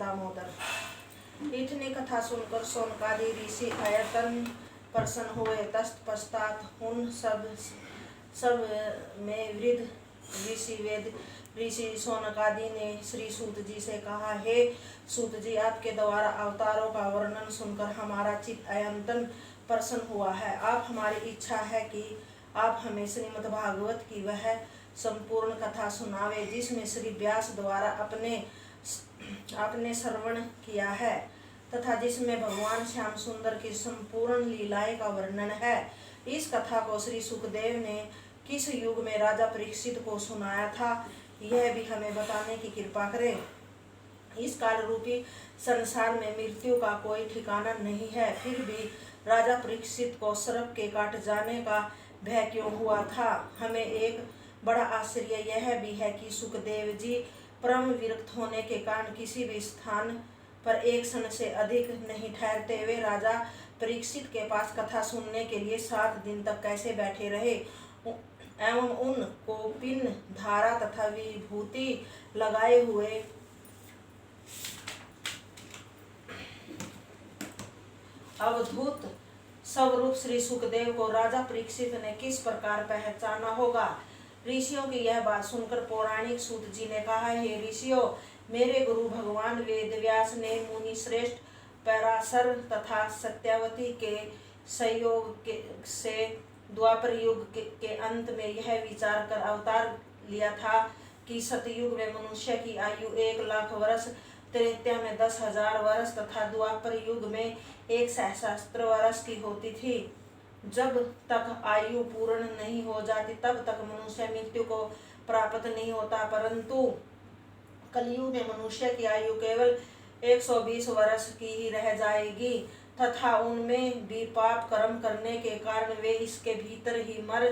दामोदर। इतनी कथा सुनकर शौनकादि ऋषि अयतन प्रसन्न हुए। तत्पश्चात उन सब में वृद्ध ऋषि वेद ऋषि शौनकादि ने श्री सूत जी से कहा, हे सूत जी, आपके द्वारा अवतारों का वर्णन सुनकर हमारा चित्त अयंतन प्रसन्न हुआ है। आप हमारी इच्छा है कि आप हमें श्रीमद् भागवत की वह संपूर्ण कथा सुनावे जिसमें श्री व्यास द्वारा आपने श्रवण किया है तथा जिसमें भगवान श्याम सुंदर की संपूर्ण लीलाएं का वर्णन है। इस कथा को श्री सुखदेव ने किस युग में राजा परीक्षित को सुनाया था, यह भी हमें बताने की कृपा करें। इस काल रूपी संसार में मृत्यु का कोई ठिकाना नहीं है, फिर भी राजा परीक्षित को सर्प के काट जाने का भय क्यों हुआ था। हमें एक बड़ा आश्चर्य यह भी है कि सुखदेव जी परम विरक्त होने के कारण किसी भी स्थान पर एक क्षण से अधिक नहीं ठहरते। वे राजा परीक्षित के पास कथा सुनने के लिए 7 दिन तक कैसे बैठे रहे एवं उन को पिन धारा तथा विभूति लगाए हुए अवधूत स्वरूप श्री सुखदेव को राजा परीक्षित ने किस प्रकार पहचाना होगा। ऋषियों की यह बात सुनकर पौराणिक सूत जी ने कहा, हे ऋषियों, मेरे गुरु भगवान वेदव्यास ने मुनि श्रेष्ठ पराशर तथा सत्यवती के संयोग से द्वापर युग के अंत में यह विचार कर अवतार लिया था कि सतयुग में मनुष्य की आयु 1,00,000 वर्ष, त्रेता में 10,000 वर्ष तथा द्वापर युग में 1 सहस्त्र वर्ष की होती थी। जब तक आयु पूर्ण नहीं हो जाती तब तक मनुष्य मृत्यु को प्राप्त नहीं होता, परंतु कलयुग में मनुष्य की आयु केवल 120 वर्ष की ही रह जाएगी तथा उनमें भी पाप कर्म करने के कारण वे इसके भीतर ही मर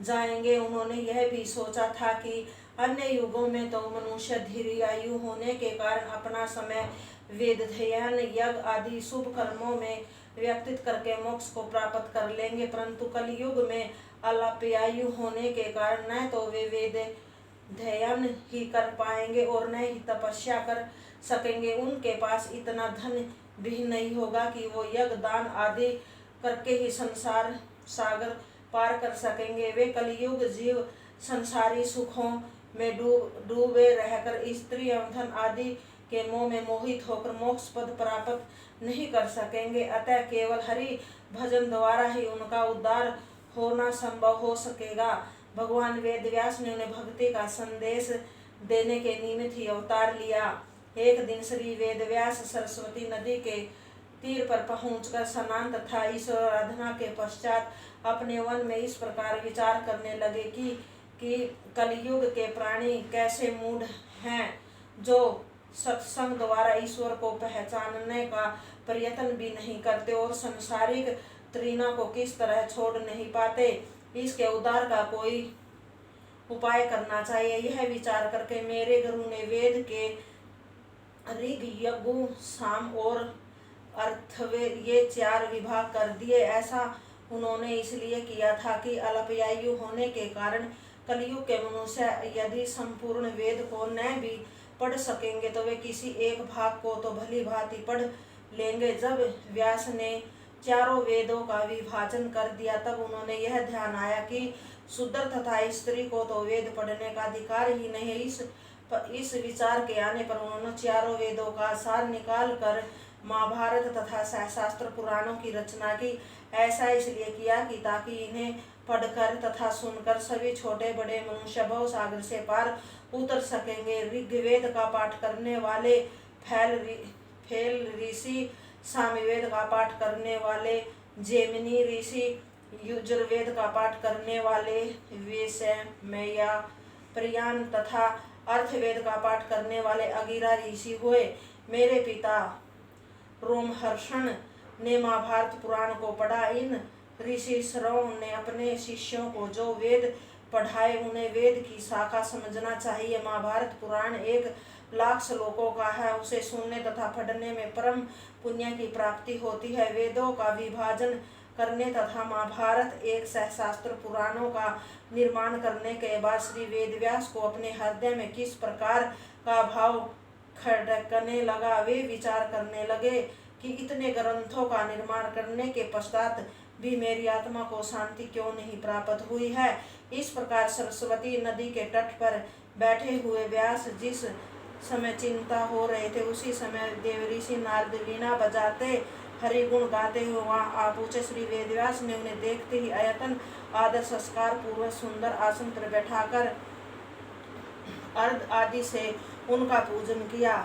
जाएंगे। उन्होंने यह भी सोचा था कि अन्य युगों में तो मनुष्य दीर्घायु होने के कारण अपना समय वेद अध्ययन, यज्ञ आदि शुभ कर्मों में व्यतीत करके मोक्ष को प्राप्त कर लेंगे, परंतु कलयुग में अल्पायु होने के कारण न तो वे वेद अध्ययन ही कर पाएंगे और न ही तपस्या कर सकेंगे। उनके पास इतना धन भी नहीं होगा कि वो यज्ञ दान आदि करके ही संसार सागर पार कर सकेंगे। वे कलयुग जीव संसारी सुखों में डूबे रहकर स्त्री एवं धन आदि के मोह में मोहित होकर मोक्ष पद प्राप्त नहीं कर सकेंगे। अतः केवल हरि भजन द्वारा ही उनका उद्धार होना संभव हो सकेगा। भगवान वेदव्यास ने उन्हें भक्ति का संदेश देने के निमित्त ही अवतार लिया। एक दिन श्री वेदव्यास सरस्वती नदी के तीर पर पहुंचकर स्नान तथा ईश्वर आराधना के पश्चात अपने वन में इस प्रकार विचार करने लगे कि कलयुग के प्राणी कैसे मूढ़ हैं, जो सत्संग द्वारा ईश्वर को पहचानने का प्रयत्न भी नहीं करते और सांसारिक तृष्णा को किस तरह छोड़ नहीं पाते। इसके उद्धार का कोई उपाय करना चाहिए। यह विचार करके मेरे गुरु ने वेद के ऋग, यजु, साम और अथर्ववेद ये 4 विभाग कर दिए। ऐसा उन्होंने इसलिए किया था कि अल्पायु होने के कारण कलयुग के मनुष्य यदि संपूर्ण वेद को न भी पढ़ सकेंगे तो वे किसी एक भाग को तो भली भांति पढ़ लेंगे। जब व्यास ने 4 वेदों का विभाजन कर दिया तब उन्होंने यह ध्यान आया कि शूद्र तथा स्त्री को तो वेद पढ़ने का अधिकार ही नहीं है। इस विचार के आने पर उन्होंने 4 वेदों का सार निकाल कर महाभारत तथा सहस्त्र पुराणों की रचना की। ऐसा इसलिए किया कि ताकि इन्हें पढ़कर तथा सुनकर सभी छोटे बड़े मनुष्य भव सागर से पार उतर सकेंगे। ऋग्वेद का पाठ करने वाले फेल ऋषि, सामवेद का पाठ करने वाले जैमिनी ऋषि, यजुर्वेद का पाठ करने वाले वैशम्पायन प्रयाण तथा अर्थवेद का पाठ करने वाले अगिरा ऋषि हुए। मेरे पिता रोमहर्षण ने महाभारत पुराण को पढ़ा। इन ऋषि श्रवण ने अपने शिष्यों को जो वेद पढ़ाए उन्हें वेद की शाखा समझना चाहिए। महाभारत पुराण 1,00,000 श्लोकों का है, उसे सुनने तथा पढ़ने में परम पुण्य की प्राप्ति होती है। वेदों का विभाजन करने तथा महाभारत 1 सहस्त्र पुराणों का निर्माण करने के बाद श्री वेदव्यास को अपने हृदय में किस प्रकार का भाव खड़कने लगा। वे विचार करने लगे कि इतने ग्रंथों का निर्माण करने के पश्चात भी मेरी आत्मा को शांति क्यों नहीं प्राप्त हुई है। इस प्रकार सरस्वती नदी के तट पर बैठे हुए व्यास जिस समय चिंता हो रहे थे, उसी समय देवऋषि नारद वीणा बजाते हरि गुण गाते हुए वहां आ पहुंचे। श्री वेदव्यास ने उन्हें देखते ही अयतन आदर संस्कार पूर्वक सुंदर आसन पर बैठाकर अर्घ आदि से उनका पूजन किया।